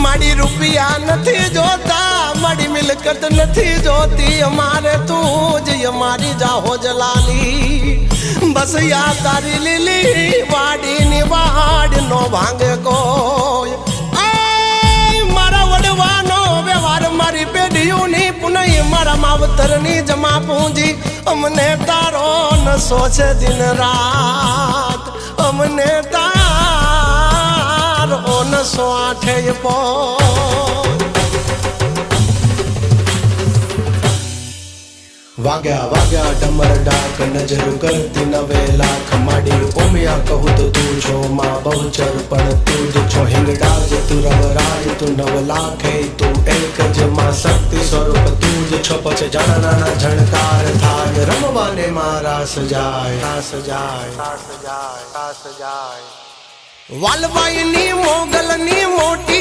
माड़ी रुपया नहीं जोता माड़ी मिलकत नहीं जोती हमारे तू जी हमारी जाहो जलाली बस या तारी लीली वाड़ी निवाड़ नो भांगे को मारा वडवानो व्यवहार मारी पेढ़ियों नी पुनई मारा मावतर नी जमा पूंजी हमने तारो न सोचे दिन रात हमने तारो न सोठे पो वाग्या वाग्या डमर डाक नजर करती नवे लाख माड़ी ओमिया कहू तो तू छो माँ बहुचर पण तू ज छो हिंगडाज तू रवराज तू नव लाख तू एक ज माँ शक्ति स्वरूप तू ज छो पछे जाना नाना झणकार थाय रमवाने माँ रास जाय रास जाय रास जाय रास जाय वालबाई नी मोगल नी मोटी